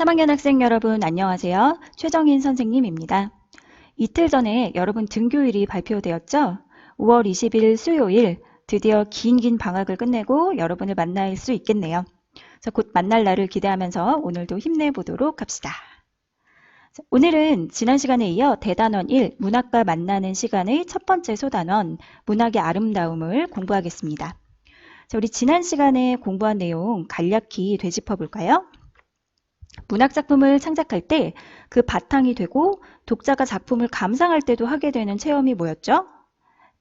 3학년 학생 여러분 안녕하세요. 최정인 선생님입니다. 이틀 전에 여러분 등교일이 발표되었죠? 5월 20일 수요일 드디어 긴 방학을 끝내고 여러분을 만날 수 있겠네요. 곧 만날 날을 기대하면서 오늘도 힘내보도록 합시다. 오늘은 지난 시간에 이어 대단원 1 문학과 만나는 시간의 첫 번째 소단원 문학의 아름다움을 공부하겠습니다. 우리 지난 시간에 공부한 내용 간략히 되짚어 볼까요? 문학작품을 창작할 때 그 바탕이 되고 독자가 작품을 감상할 때도 하게 되는 체험이 뭐였죠?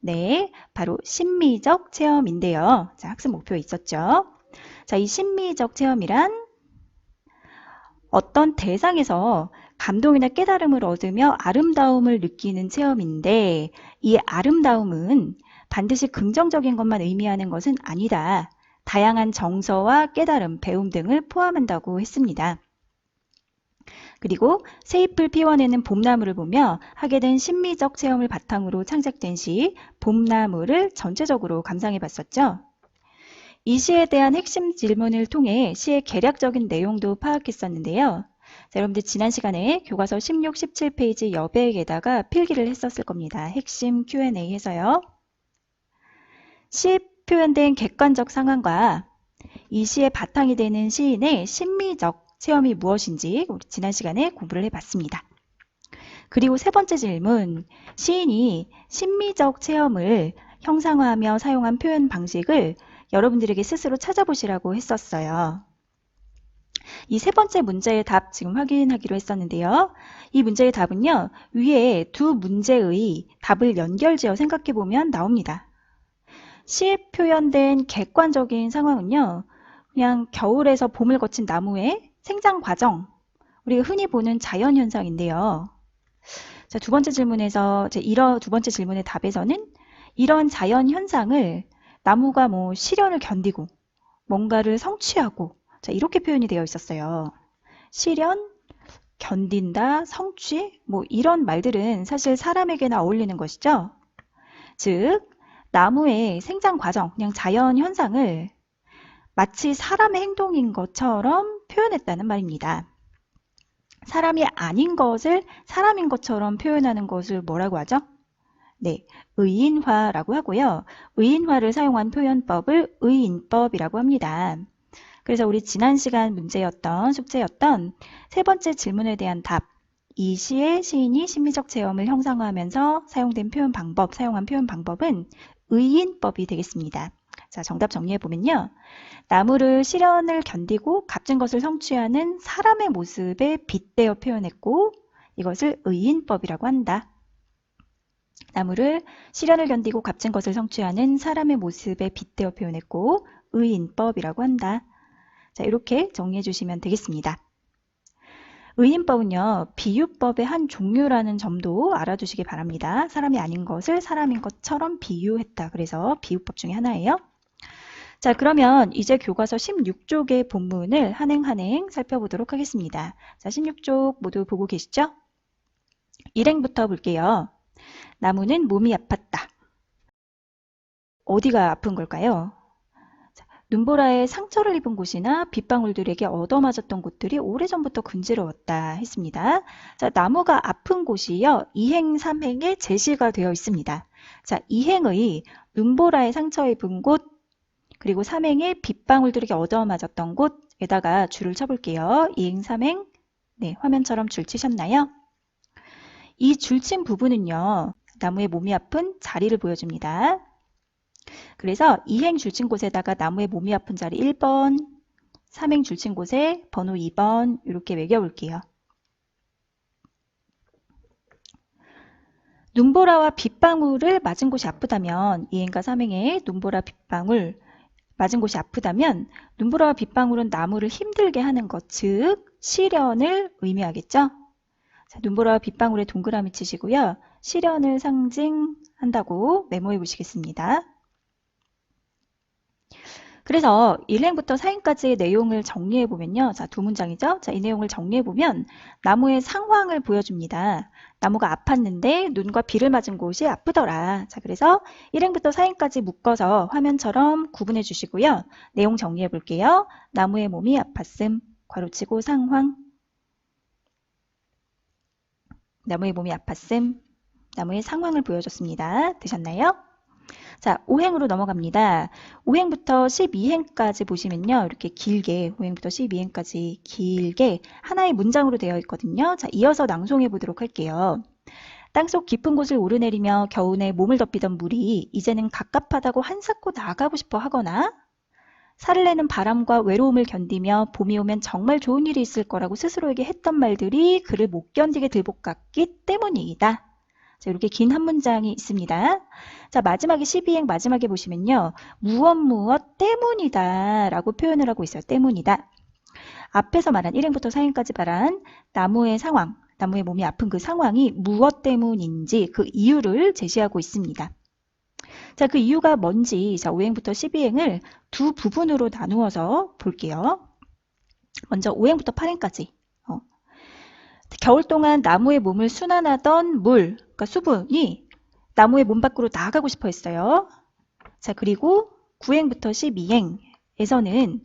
네, 바로 심미적 체험인데요. 자, 학습 목표에 있었죠. 자, 이 심미적 체험이란 어떤 대상에서 감동이나 깨달음을 얻으며 아름다움을 느끼는 체험인데 이 아름다움은 반드시 긍정적인 것만 의미하는 것은 아니다. 다양한 정서와 깨달음, 배움 등을 포함한다고 했습니다. 그리고 새잎을 피워내는 봄나무를 보며 하게 된 심미적 체험을 바탕으로 창작된 시 봄나무를 전체적으로 감상해 봤었죠. 이 시에 대한 핵심 질문을 통해 시의 개략적인 내용도 파악했었는데요. 자, 여러분들 지난 시간에 교과서 16, 17페이지 여백에다가 필기를 했었을 겁니다. 핵심 Q&A 해서요. 시에 표현된 객관적 상황과 이 시의 바탕이 되는 시인의 심미적 체험이 무엇인지 우리 지난 시간에 공부를 해봤습니다. 그리고 세 번째 질문, 시인이 심미적 체험을 형상화하며 사용한 표현 방식을 여러분들에게 스스로 찾아보시라고 했었어요. 이 세 번째 문제의 답 지금 확인하기로 했었는데요. 이 문제의 답은요, 위에 두 문제의 답을 연결지어 생각해보면 나옵니다. 시에 표현된 객관적인 상황은요, 그냥 겨울에서 봄을 거친 나무의 생장 과정, 우리가 흔히 보는 자연현상인데요. 자, 두 번째 질문에서, 두 번째 질문의 답에서는 이런 자연현상을 나무가 시련을 견디고 뭔가를 성취하고, 자, 이렇게 표현이 되어 있었어요. 시련, 견딘다, 성취, 이런 말들은 사실 사람에게나 어울리는 것이죠. 즉, 나무의 생장 과정, 그냥 자연현상을 마치 사람의 행동인 것처럼 표현했다는 말입니다. 사람이 아닌 것을 사람인 것처럼 표현하는 것을 뭐라고 하죠? 네, 의인화라고 하고요. 의인화를 사용한 표현법을 의인법이라고 합니다. 그래서 우리 지난 시간 문제였던 숙제였던 세 번째 질문에 대한 답, 이 시의 시인이 심미적 체험을 형상화하면서 사용한 표현 방법은 의인법이 되겠습니다. 자, 정답 정리해보면요. 나무를 시련을 견디고 값진 것을 성취하는 사람의 모습에 빗대어 표현했고 이것을 의인법이라고 한다. 나무를 시련을 견디고 값진 것을 성취하는 사람의 모습에 빗대어 표현했고 의인법이라고 한다. 자, 이렇게 정리해 주시면 되겠습니다. 의인법은요, 비유법의 한 종류라는 점도 알아두시기 바랍니다. 사람이 아닌 것을 사람인 것처럼 비유했다. 그래서 비유법 중에 하나예요. 자, 그러면 이제 교과서 16쪽의 본문을 한행 살펴보도록 하겠습니다. 자, 16쪽 모두 보고 계시죠? 일행부터 볼게요. 나무는 몸이 아팠다. 어디가 아픈 걸까요? 자, 눈보라에 상처를 입은 곳이나 빗방울들에게 얻어맞았던 곳들이 오래전부터 근지러웠다 했습니다. 자, 나무가 아픈 곳이요. 2행, 3행에 제시가 되어 있습니다. 자, 2행의 눈보라에 상처 입은 곳 그리고 3행의 빗방울들에게 얻어맞았던 곳에다가 줄을 쳐볼게요. 2행, 3행. 네, 화면처럼 줄 치셨나요? 이 줄친 부분은요. 나무의 몸이 아픈 자리를 보여줍니다. 그래서 2행 줄친 곳에다가 나무의 몸이 아픈 자리 1번, 3행 줄친 곳에 번호 2번 이렇게 매겨볼게요. 눈보라와 빗방울을 맞은 곳이 아프다면 2행과 3행의 눈보라, 빗방울 맞은 곳이 아프다면 눈보라와 빗방울은 나무를 힘들게 하는 것, 즉 시련을 의미하겠죠. 자, 눈보라와 빗방울에 동그라미 치시고요. 시련을 상징한다고 메모해 보시겠습니다. 그래서 1행부터 4행까지의 내용을 정리해 보면요. 자, 두 문장이죠. 자, 이 내용을 정리해 보면 나무의 상황을 보여줍니다. 나무가 아팠는데 눈과 비를 맞은 곳이 아프더라. 자, 그래서 1행부터 4행까지 묶어서 화면처럼 구분해 주시고요. 내용 정리해 볼게요. 나무의 몸이 아팠음, 괄호치고 상황. 나무의 몸이 아팠음, 나무의 상황을 보여줬습니다. 되셨나요? 자, 5행으로 넘어갑니다. 5행부터 12행까지 보시면요. 이렇게 길게, 5행부터 12행까지 길게 하나의 문장으로 되어 있거든요. 자, 이어서 낭송해 보도록 할게요. 땅속 깊은 곳을 오르내리며 겨우내 몸을 덮이던 물이 이제는 갑갑하다고 한사코 나가고 싶어 하거나 살을 내는 바람과 외로움을 견디며 봄이 오면 정말 좋은 일이 있을 거라고 스스로에게 했던 말들이 그를 못 견디게 들볶았기 때문이다. 자, 이렇게 긴 한 문장이 있습니다. 자, 마지막에 12행 마지막에 보시면요. 무엇 때문이다 라고 표현을 하고 있어요. 때문이다. 앞에서 말한 1행부터 4행까지 말한 나무의 상황, 나무의 몸이 아픈 그 상황이 무엇 때문인지 그 이유를 제시하고 있습니다. 자, 그 이유가 뭔지 자, 5행부터 12행을 두 부분으로 나누어서 볼게요. 먼저 5행부터 8행까지. 겨울 동안 나무의 몸을 순환하던 물, 그러니까 수분이 나무의 몸 밖으로 나가고 싶어 했어요. 자, 그리고 9행부터 12행에서는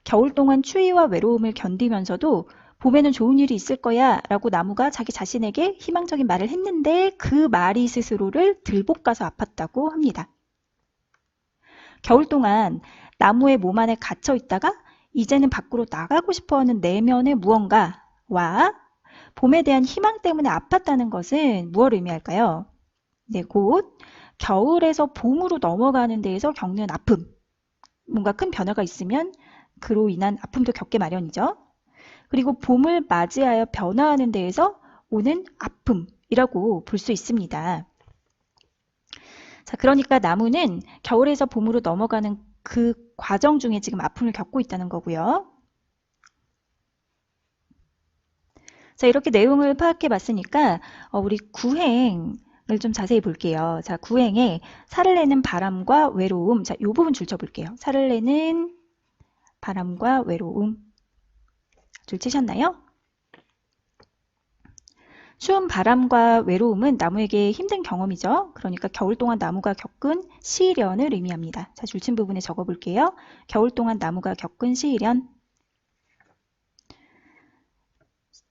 겨울 동안 추위와 외로움을 견디면서도 봄에는 좋은 일이 있을 거야 라고 나무가 자기 자신에게 희망적인 말을 했는데 그 말이 스스로를 들볶아서 아팠다고 합니다. 겨울 동안 나무의 몸 안에 갇혀 있다가 이제는 밖으로 나가고 싶어하는 내면의 무언가와 봄에 대한 희망 때문에 아팠다는 것은 무엇을 의미할까요? 네, 곧 겨울에서 봄으로 넘어가는 데에서 겪는 아픔. 뭔가 큰 변화가 있으면 그로 인한 아픔도 겪게 마련이죠. 그리고 봄을 맞이하여 변화하는 데에서 오는 아픔이라고 볼 수 있습니다. 자, 그러니까 나무는 겨울에서 봄으로 넘어가는 그 과정 중에 지금 아픔을 겪고 있다는 거고요. 자, 이렇게 내용을 파악해 봤으니까 우리 9행을 좀 자세히 볼게요. 자, 9행에 살을 내는 바람과 외로움. 자, 이 부분 줄쳐 볼게요. 살을 내는 바람과 외로움. 줄 치셨나요? 추운 바람과 외로움은 나무에게 힘든 경험이죠. 그러니까 겨울 동안 나무가 겪은 시련을 의미합니다. 자, 줄친 부분에 적어 볼게요. 겨울 동안 나무가 겪은 시련.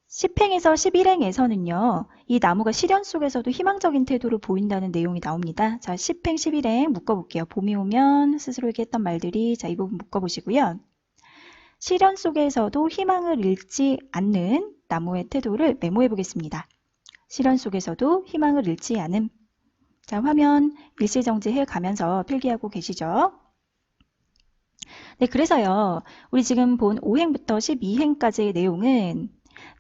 10행에서 11행에서는요. 이 나무가 시련 속에서도 희망적인 태도를 보인다는 내용이 나옵니다. 자, 10행, 11행 묶어볼게요. 봄이 오면 스스로에게 했던 말들이 자, 이 부분 묶어보시고요. 시련 속에서도 희망을 잃지 않는 나무의 태도를 메모해 보겠습니다. 시련 속에서도 희망을 잃지 않음. 자, 화면 일시정지해 가면서 필기하고 계시죠? 네, 그래서요. 우리 지금 본 5행부터 12행까지의 내용은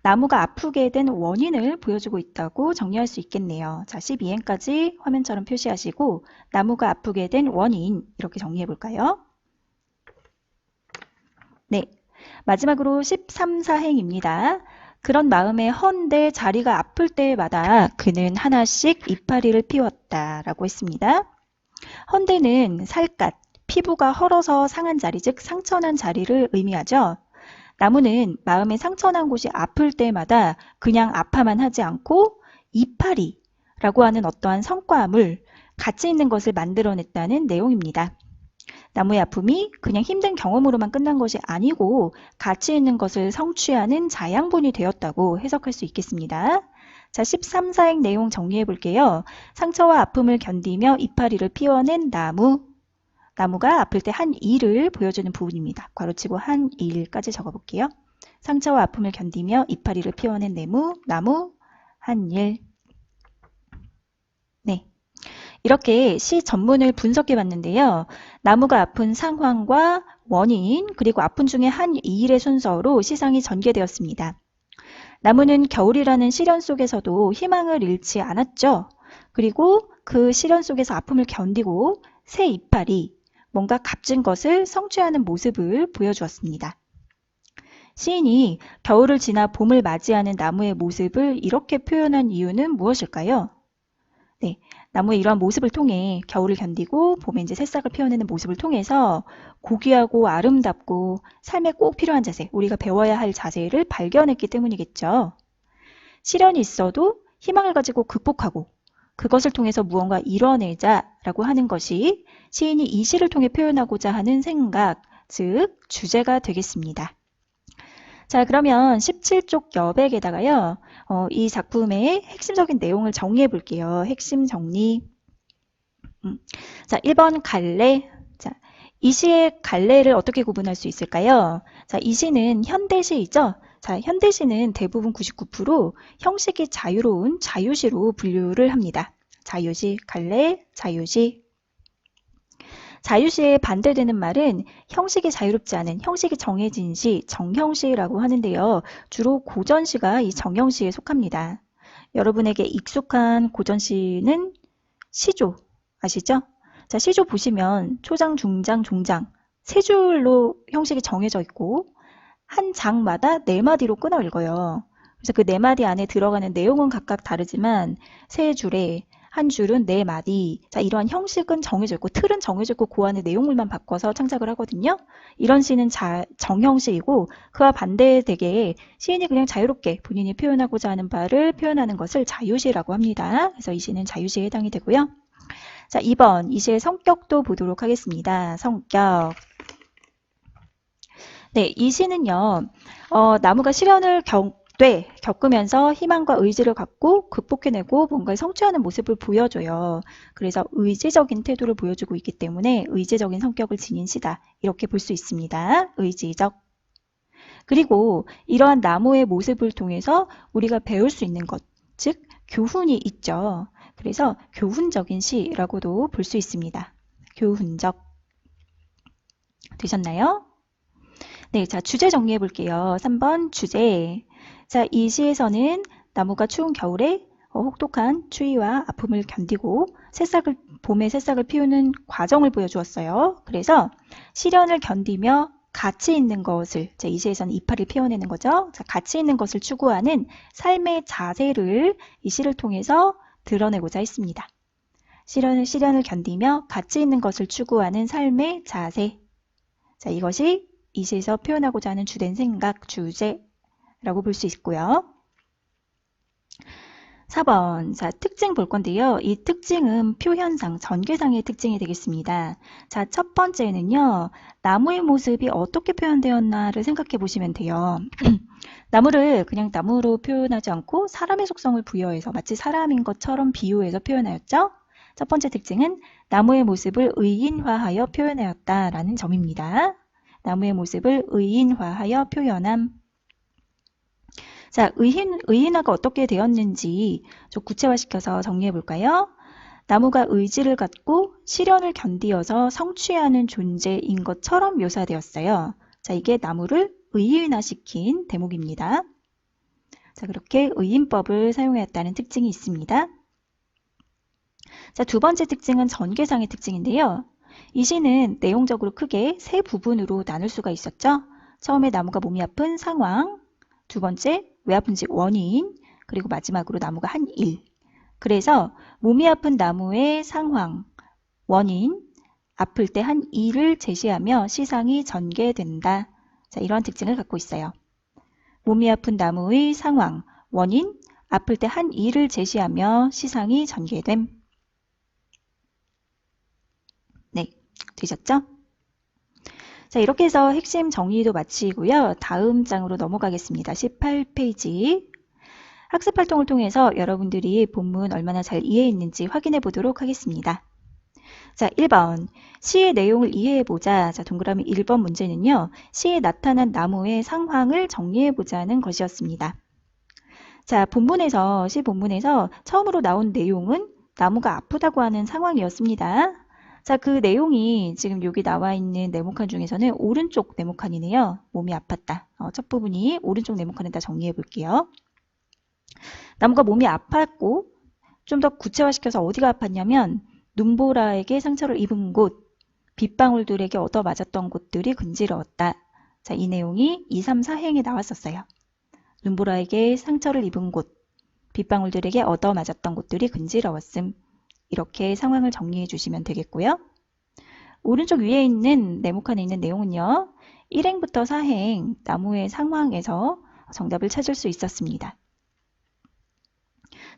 나무가 아프게 된 원인을 보여주고 있다고 정리할 수 있겠네요. 자, 12행까지 화면처럼 표시하시고 나무가 아프게 된 원인 이렇게 정리해 볼까요? 네, 마지막으로 13, 4행입니다. 그런 마음에 헌데 자리가 아플 때마다 그는 하나씩 이파리를 피웠다 라고 했습니다. 헌데는 살갗, 피부가 헐어서 상한 자리, 즉 상처난 자리를 의미하죠. 나무는 마음에 상처난 곳이 아플 때마다 그냥 아파만 하지 않고 이파리라고 하는 어떠한 성과물, 가치 있는 것을 만들어냈다는 내용입니다. 나무의 아픔이 그냥 힘든 경험으로만 끝난 것이 아니고 가치 있는 것을 성취하는 자양분이 되었다고 해석할 수 있겠습니다. 자, 13, 4행 내용 정리해 볼게요. 상처와 아픔을 견디며 이파리를 피워낸 나무. 나무가 아플 때 한 일을 보여주는 부분입니다. 괄호치고 한 일까지 적어볼게요. 상처와 아픔을 견디며 이파리를 피워낸 나무, 한 일. 네. 이렇게 시 전문을 분석해 봤는데요. 나무가 아픈 상황과 원인, 그리고 아픈 중에 한 일의 순서로 시상이 전개되었습니다. 나무는 겨울이라는 시련 속에서도 희망을 잃지 않았죠. 그리고 그 시련 속에서 아픔을 견디고 새 이파리, 뭔가 값진 것을 성취하는 모습을 보여주었습니다. 시인이 겨울을 지나 봄을 맞이하는 나무의 모습을 이렇게 표현한 이유는 무엇일까요? 네, 나무의 이러한 모습을 통해 겨울을 견디고 봄에 이제 새싹을 피워내는 모습을 통해서 고귀하고 아름답고 삶에 꼭 필요한 자세, 우리가 배워야 할 자세를 발견했기 때문이겠죠. 시련이 있어도 희망을 가지고 극복하고 그것을 통해서 무언가 이뤄내자라고 하는 것이 시인이 이 시를 통해 표현하고자 하는 생각, 즉 주제가 되겠습니다. 자, 그러면 17쪽 여백에다가요. 이 작품의 핵심적인 내용을 정리해 볼게요. 핵심 정리. 자, 1번 갈래. 자, 이 시의 갈래를 어떻게 구분할 수 있을까요? 자, 이 시는 현대시이죠? 자, 현대시는 대부분 99% 형식이 자유로운 자유시로 분류를 합니다. 자유시, 갈래, 자유시. 자유시에 반대되는 말은 형식이 자유롭지 않은 형식이 정해진 시, 정형시라고 하는데요. 주로 고전시가 이 정형시에 속합니다. 여러분에게 익숙한 고전시는 시조 아시죠? 자, 시조 보시면 초장, 중장, 종장 세 줄로 형식이 정해져 있고 한 장마다 네 마디로 끊어 읽어요. 그래서 그 네 마디 안에 들어가는 내용은 각각 다르지만 세 줄에 한 줄은 네 마디. 자, 이러한 형식은 정해져 있고 틀은 정해져 있고 그 안에 내용물만 바꿔서 창작을 하거든요. 이런 시는 정형시이고 그와 반대되게 시인이 그냥 자유롭게 본인이 표현하고자 하는 바를 표현하는 것을 자유시라고 합니다. 그래서 이 시는 자유시에 해당이 되고요. 자, 2번 이 시의 성격도 보도록 하겠습니다. 성격. 네, 이 시는요. 나무가 시련을 겪으면서 희망과 의지를 갖고 극복해내고 뭔가를 성취하는 모습을 보여줘요. 그래서 의지적인 태도를 보여주고 있기 때문에 의지적인 성격을 지닌 시다. 이렇게 볼 수 있습니다. 의지적. 그리고 이러한 나무의 모습을 통해서 우리가 배울 수 있는 것, 즉 교훈이 있죠. 그래서 교훈적인 시라고도 볼 수 있습니다. 교훈적. 되셨나요? 네, 자, 주제 정리해 볼게요. 3번 주제. 자, 이 시에서는 나무가 추운 겨울에 혹독한 추위와 아픔을 견디고 봄에 새싹을 피우는 과정을 보여주었어요. 그래서 시련을 견디며 가치 있는 것을, 자, 이 시에서는 이파리를 피워내는 거죠. 자, 가치 있는 것을 추구하는 삶의 자세를 이 시를 통해서 드러내고자 했습니다. 시련을 견디며 가치 있는 것을 추구하는 삶의 자세. 자, 이것이 이 시에서 표현하고자 하는 주된 생각, 주제라고 볼 수 있고요. 4번, 자, 특징 볼 건데요. 이 특징은 표현상, 전개상의 특징이 되겠습니다. 자, 첫 번째는요. 나무의 모습이 어떻게 표현되었나를 생각해 보시면 돼요. 나무를 그냥 나무로 표현하지 않고 사람의 속성을 부여해서 마치 사람인 것처럼 비유해서 표현하였죠. 첫 번째 특징은 나무의 모습을 의인화하여 표현하였다라는 점입니다. 나무의 모습을 의인화하여 표현함. 자, 의인화가 어떻게 되었는지 좀 구체화시켜서 정리해 볼까요? 나무가 의지를 갖고 시련을 견디어서 성취하는 존재인 것처럼 묘사되었어요. 자, 이게 나무를 의인화시킨 대목입니다. 자, 그렇게 의인법을 사용하였다는 특징이 있습니다. 자, 두 번째 특징은 전개상의 특징인데요. 이 시는 내용적으로 크게 세 부분으로 나눌 수가 있었죠. 처음에 나무가 몸이 아픈 상황, 두 번째 왜 아픈지 원인, 그리고 마지막으로 나무가 한 일. 그래서 몸이 아픈 나무의 상황, 원인, 아플 때 한 일을 제시하며 시상이 전개된다. 자, 이러한 특징을 갖고 있어요. 몸이 아픈 나무의 상황, 원인, 아플 때 한 일을 제시하며 시상이 전개됨. 네, 되셨죠? 자, 이렇게 해서 핵심 정리도 마치고요. 다음 장으로 넘어가겠습니다. 18페이지. 학습 활동을 통해서 여러분들이 본문 얼마나 잘 이해했는지 확인해 보도록 하겠습니다. 자, 1번. 시의 내용을 이해해보자. 자, 동그라미 1번 문제는요. 시에 나타난 나무의 상황을 정리해보자는 것이었습니다. 자, 시 본문에서 처음으로 나온 내용은 나무가 아프다고 하는 상황이었습니다. 자, 그 내용이 지금 여기 나와 있는 네모칸 중에서는 오른쪽 네모칸이네요. 몸이 아팠다. 첫 부분이 오른쪽 네모칸에다 정리해 볼게요. 나무가 몸이 아팠고 좀 더 구체화시켜서 어디가 아팠냐면 눈보라에게 상처를 입은 곳, 빗방울들에게 얻어맞았던 곳들이 근지러웠다. 자, 이 내용이 2, 3, 4행에 나왔었어요. 눈보라에게 상처를 입은 곳, 빗방울들에게 얻어맞았던 곳들이 근지러웠음. 이렇게 상황을 정리해 주시면 되겠고요. 오른쪽 위에 있는 네모칸에 있는 내용은요. 1행부터 4행 나무의 상황에서 정답을 찾을 수 있었습니다.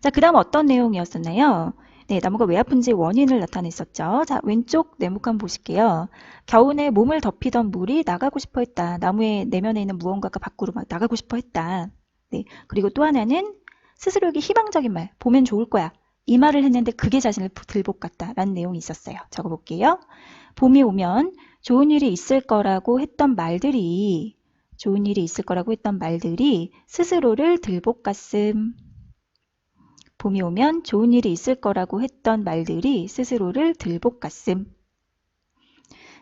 자, 그 다음 어떤 내용이었었나요? 네, 나무가 왜 아픈지 원인을 나타냈었죠. 자, 왼쪽 네모칸 보실게요. 겨우내 몸을 덮이던 물이 나가고 싶어 했다. 나무의 내면에 있는 무언가가 밖으로 막 나가고 싶어 했다. 네, 그리고 또 하나는 스스로에게 희망적인 말, 보면 좋을 거야. 이 말을 했는데 그게 자신을 들복 같다 라는 내용이 있었어요. 적어볼게요. 봄이 오면 좋은 일이 있을 거라고 했던 말들이 스스로를 들복 같음. 봄이 오면 좋은 일이 있을 거라고 했던 말들이 스스로를 들복 같음.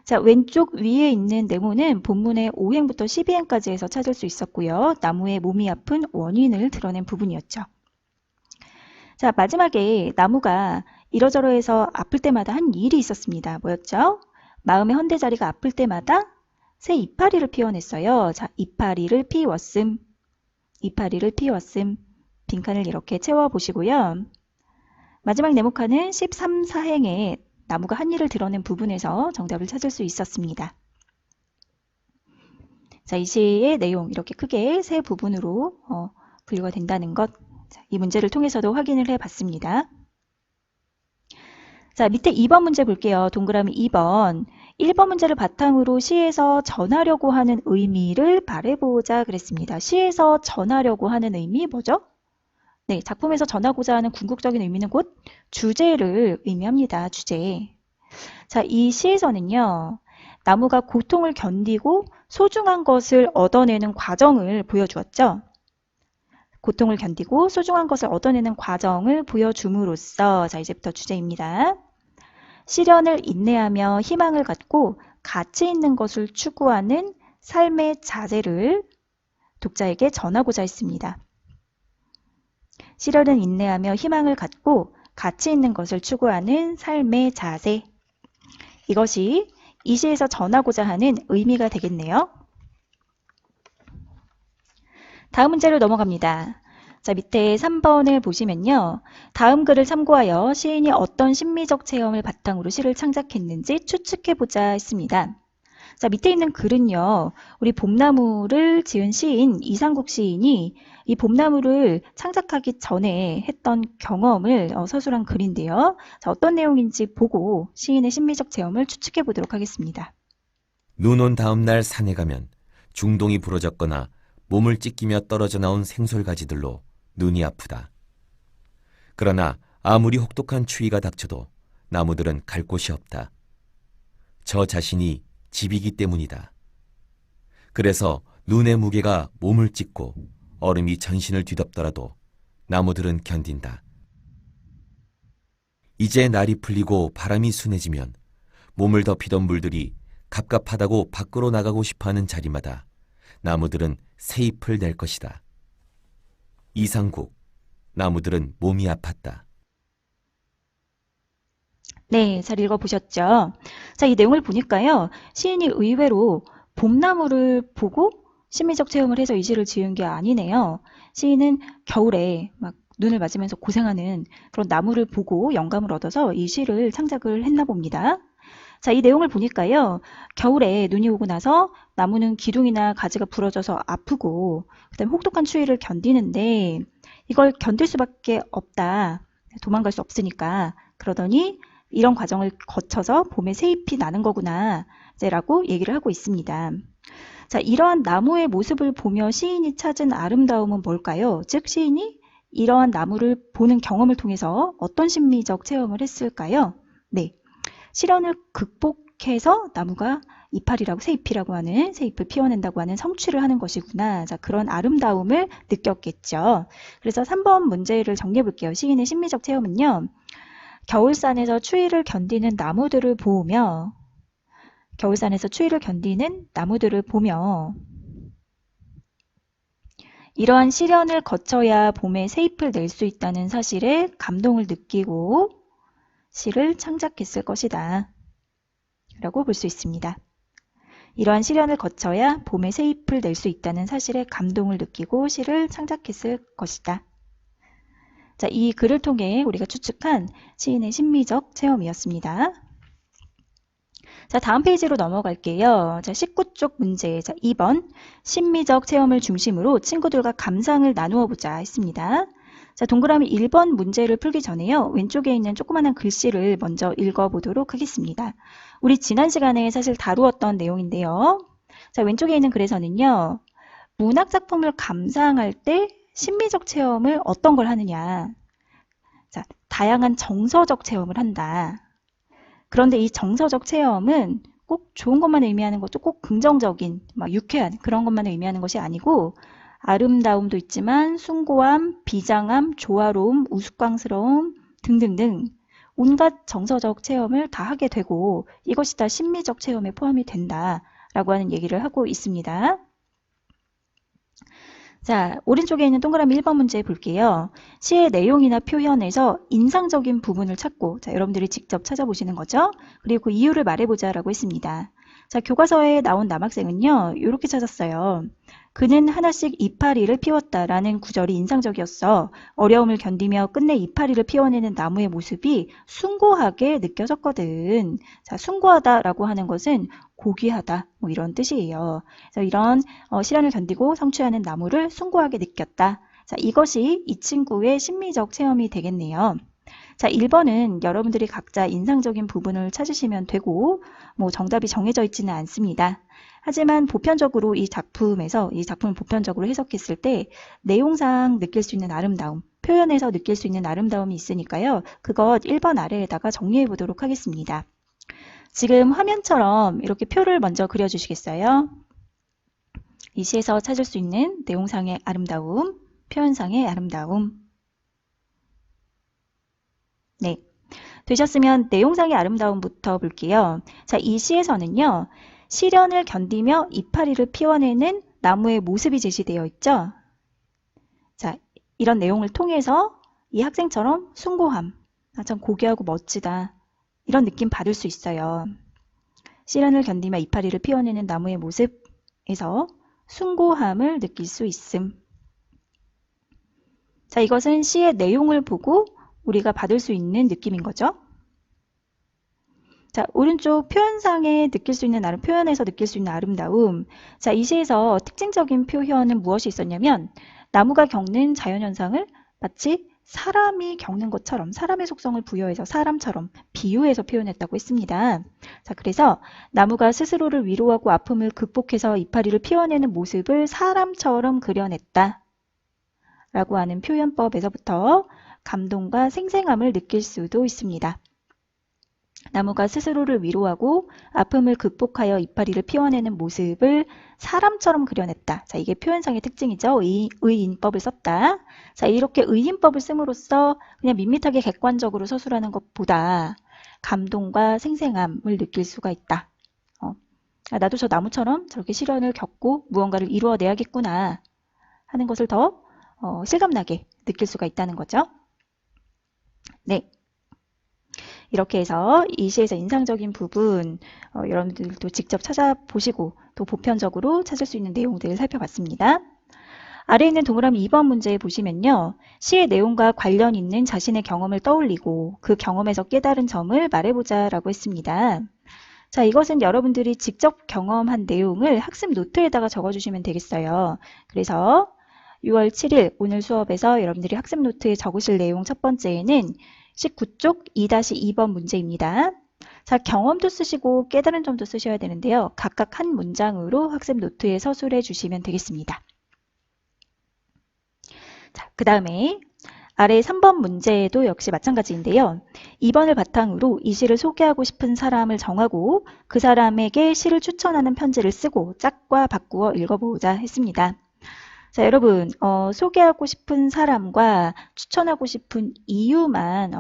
자, 왼쪽 위에 있는 네모는 본문의 5행부터 12행까지 해서 찾을 수 있었고요. 나무의 몸이 아픈 원인을 드러낸 부분이었죠. 자, 마지막에 나무가 이러저러해서 아플 때마다 한 일이 있었습니다. 뭐였죠? 마음의 헌대자리가 아플 때마다 새 이파리를 피워냈어요. 자, 이파리를 피웠음. 빈칸을 이렇게 채워보시고요. 마지막 네모칸은 13, 4행에 나무가 한 일을 드러낸 부분에서 정답을 찾을 수 있었습니다. 자, 이 시의 내용 이렇게 크게 세 부분으로 분류가 된다는 것, 자, 이 문제를 통해서도 확인을 해봤습니다. 자, 밑에 2번 문제 볼게요. 동그라미 2번. 1번 문제를 바탕으로 시에서 전하려고 하는 의미를 말해보자 그랬습니다. 시에서 전하려고 하는 의미 뭐죠? 네, 작품에서 전하고자 하는 궁극적인 의미는 곧 주제를 의미합니다. 주제. 자, 이 시에서는요. 나무가 고통을 견디고 소중한 것을 얻어내는 과정을 보여주었죠. 고통을 견디고 소중한 것을 얻어내는 과정을 보여줌으로써 자, 이제부터 주제입니다. 시련을 인내하며 희망을 갖고 가치 있는 것을 추구하는 삶의 자세를 독자에게 전하고자 했습니다. 시련을 인내하며 희망을 갖고 가치 있는 것을 추구하는 삶의 자세. 이것이 이 시에서 전하고자 하는 의미가 되겠네요. 다음 문제로 넘어갑니다. 자, 밑에 3번을 보시면요. 다음 글을 참고하여 시인이 어떤 심미적 체험을 바탕으로 시를 창작했는지 추측해보자 했습니다. 자, 밑에 있는 글은요. 우리 봄나무를 지은 시인 이상국 시인이 이 봄나무를 창작하기 전에 했던 경험을 서술한 글인데요. 자, 어떤 내용인지 보고 시인의 심미적 체험을 추측해 보도록 하겠습니다. 눈 온 다음 날 산에 가면 중동이 부러졌거나 몸을 찢기며 떨어져 나온 생솔가지들로 눈이 아프다. 그러나 아무리 혹독한 추위가 닥쳐도 나무들은 갈 곳이 없다. 저 자신이 집이기 때문이다. 그래서 눈의 무게가 몸을 찢고 얼음이 전신을 뒤덮더라도 나무들은 견딘다. 이제 날이 풀리고 바람이 순해지면 몸을 덮이던 물들이 갑갑하다고 밖으로 나가고 싶어하는 자리마다 나무들은 새 잎을 낼 것이다. 이상국, 나무들은 몸이 아팠다. 네, 잘 읽어보셨죠? 자, 이 내용을 보니까요. 시인이 의외로 봄나무를 보고 심미적 체험을 해서 이 시를 지은 게 아니네요. 시인은 겨울에 막 눈을 맞으면서 고생하는 그런 나무를 보고 영감을 얻어서 이 시를 창작을 했나 봅니다. 자, 이 내용을 보니까요. 겨울에 눈이 오고 나서 나무는 기둥이나 가지가 부러져서 아프고 그다음에 혹독한 추위를 견디는데 이걸 견딜 수밖에 없다. 도망갈 수 없으니까. 그러더니 이런 과정을 거쳐서 봄에 새 잎이 나는 거구나 라고 얘기를 하고 있습니다. 자, 이러한 나무의 모습을 보며 시인이 찾은 아름다움은 뭘까요? 즉 시인이 이러한 나무를 보는 경험을 통해서 어떤 심미적 체험을 했을까요? 네, 시련을 극복해서 나무가 이파리라고 새 잎이라고 하는 새 잎을 피워낸다고 하는 성취를 하는 것이구나. 자, 그런 아름다움을 느꼈겠죠. 그래서 3번 문제를 정리해 볼게요. 시인의 심미적 체험은요. 겨울산에서 추위를 견디는 나무들을 보며 이러한 시련을 거쳐야 봄에 새 잎을 낼 수 있다는 사실에 감동을 느끼고 시를 창작했을 것이다 라고 볼 수 있습니다. 이러한 시련을 거쳐야 봄에 새 잎을 낼 수 있다는 사실에 감동을 느끼고 시를 창작했을 것이다. 자, 이 글을 통해 우리가 추측한 시인의 심미적 체험이었습니다. 자, 다음 페이지로 넘어갈게요. 자, 19쪽 문제. 자, 2번. 심미적 체험을 중심으로 친구들과 감상을 나누어 보자 했습니다. 자, 동그라미 1번 문제를 풀기 전에요. 왼쪽에 있는 조그마한 글씨를 먼저 읽어보도록 하겠습니다. 우리 지난 시간에 사실 다루었던 내용인데요. 자, 왼쪽에 있는 글에서는요. 문학작품을 감상할 때 심미적 체험을 어떤 걸 하느냐. 자, 다양한 정서적 체험을 한다. 그런데 이 정서적 체험은 꼭 좋은 것만 의미하는 것도 꼭 긍정적인, 막 유쾌한 그런 것만 의미하는 것이 아니고 아름다움도 있지만 숭고함, 비장함, 조화로움, 우스꽝스러움 등등등 온갖 정서적 체험을 다 하게 되고 이것이 다 심미적 체험에 포함이 된다라고 하는 얘기를 하고 있습니다. 자, 오른쪽에 있는 동그라미 1번 문제 볼게요. 시의 내용이나 표현에서 인상적인 부분을 찾고, 자, 여러분들이 직접 찾아보시는 거죠. 그리고 그 이유를 말해보자라고 했습니다. 자, 교과서에 나온 남학생은요, 이렇게 찾았어요. 그는 하나씩 이파리를 피웠다라는 구절이 인상적이었어. 어려움을 견디며 끝내 이파리를 피워내는 나무의 모습이 숭고하게 느껴졌거든. 자, 숭고하다라고 하는 것은 고귀하다, 뭐 이런 뜻이에요. 그래서 이런 시련을 견디고 성취하는 나무를 숭고하게 느꼈다. 자, 이것이 이 친구의 심미적 체험이 되겠네요. 자, 1번은 여러분들이 각자 인상적인 부분을 찾으시면 되고 뭐 정답이 정해져 있지는 않습니다. 하지만 보편적으로 이 작품을 보편적으로 해석했을 때 내용상 느낄 수 있는 아름다움, 표현에서 느낄 수 있는 아름다움이 있으니까요. 그것 1번 아래에다가 정리해 보도록 하겠습니다. 지금 화면처럼 이렇게 표를 먼저 그려주시겠어요? 이 시에서 찾을 수 있는 내용상의 아름다움, 표현상의 아름다움. 네, 되셨으면 내용상의 아름다움부터 볼게요. 자, 이 시에서는요. 시련을 견디며 이파리를 피워내는 나무의 모습이 제시되어 있죠. 자, 이런 내용을 통해서 이 학생처럼 숭고함, 참 고귀하고 멋지다. 이런 느낌 받을 수 있어요. 시련을 견디며 이파리를 피워내는 나무의 모습에서 숭고함을 느낄 수 있음. 자, 이것은 시의 내용을 보고 우리가 받을 수 있는 느낌인 거죠. 자, 오른쪽 표현상에 느낄 수 있는 표현에서 느낄 수 있는 아름다움. 자, 이 시에서 특징적인 표현은 무엇이 있었냐면 나무가 겪는 자연현상을 마치 사람이 겪는 것처럼 사람의 속성을 부여해서 사람처럼 비유해서 표현했다고 했습니다. 자, 그래서 나무가 스스로를 위로하고 아픔을 극복해서 이파리를 피워내는 모습을 사람처럼 그려냈다. 라고 하는 표현법에서부터 감동과 생생함을 느낄 수도 있습니다. 나무가 스스로를 위로하고 아픔을 극복하여 이파리를 피워내는 모습을 사람처럼 그려냈다. 자, 이게 표현상의 특징이죠. 의인법을 썼다. 자, 이렇게 의인법을 씀으로써 그냥 밋밋하게 객관적으로 서술하는 것보다 감동과 생생함을 느낄 수가 있다. 나도 저 나무처럼 저렇게 시련을 겪고 무언가를 이루어내야겠구나 하는 것을 더 실감나게 느낄 수가 있다는 거죠. 네. 이렇게 해서 이 시에서 인상적인 부분 여러분들도 직접 찾아보시고 또 보편적으로 찾을 수 있는 내용들을 살펴봤습니다. 아래에 있는 동그라미 2번 문제 보시면요. 시의 내용과 관련 있는 자신의 경험을 떠올리고 그 경험에서 깨달은 점을 말해보자 라고 했습니다. 자, 이것은 여러분들이 직접 경험한 내용을 학습 노트에다가 적어주시면 되겠어요. 그래서 6월 7일 오늘 수업에서 여러분들이 학습 노트에 적으실 내용 첫 번째에는 19쪽 2-2번 문제입니다. 자, 경험도 쓰시고 깨달은 점도 쓰셔야 되는데요. 각각 한 문장으로 학습 노트에 서술해 주시면 되겠습니다. 자, 그 다음에 아래 3번 문제도 역시 마찬가지인데요. 2번을 바탕으로 이 시를 소개하고 싶은 사람을 정하고 그 사람에게 시를 추천하는 편지를 쓰고 짝과 바꾸어 읽어보자 했습니다. 자, 여러분 소개하고 싶은 사람과 추천하고 싶은 이유만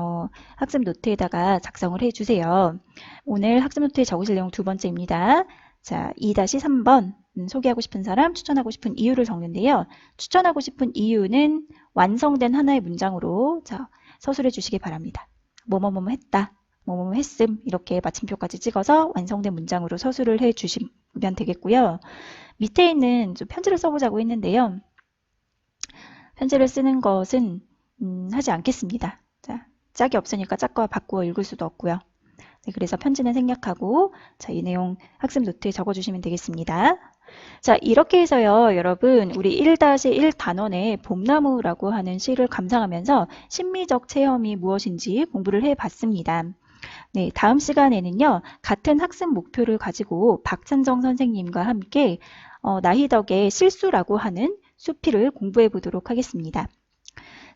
학습 노트에다가 작성을 해주세요. 오늘 학습 노트에 적으실 내용 두 번째입니다. 자, 2-3번 소개하고 싶은 사람, 추천하고 싶은 이유를 적는데요. 추천하고 싶은 이유는 완성된 하나의 문장으로 자, 서술해 주시기 바랍니다. 뭐뭐뭐 했다, 뭐뭐뭐 했음 이렇게 마침표까지 찍어서 완성된 문장으로 서술을 해 주시면 되겠고요. 밑에 있는 좀 편지를 써보자고 했는데요. 편지를 쓰는 것은 하지 않겠습니다. 자, 짝이 없으니까 짝과 바꾸어 읽을 수도 없고요. 네, 그래서 편지는 생략하고 자, 이 내용 학습 노트에 적어주시면 되겠습니다. 자, 이렇게 해서요, 여러분 우리 1-1 단원의 봄나무라고 하는 시를 감상하면서 심미적 체험이 무엇인지 공부를 해봤습니다. 네, 다음 시간에는요, 같은 학습 목표를 가지고 박찬정 선생님과 함께 나희덕의 실수라고 하는 수필을 공부해 보도록 하겠습니다.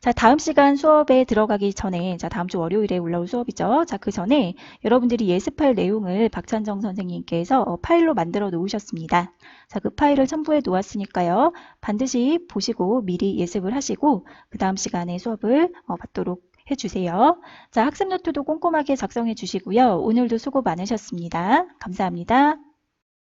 자, 다음 시간 수업에 들어가기 전에, 자, 다음 주 월요일에 올라올 수업이죠. 자, 그 전에 여러분들이 예습할 내용을 박찬정 선생님께서 파일로 만들어 놓으셨습니다. 자, 그 파일을 첨부해 놓았으니까요. 반드시 보시고 미리 예습을 하시고 그 다음 시간에 수업을 받도록 해주세요. 자, 학습 노트도 꼼꼼하게 작성해 주시고요. 오늘도 수고 많으셨습니다. 감사합니다.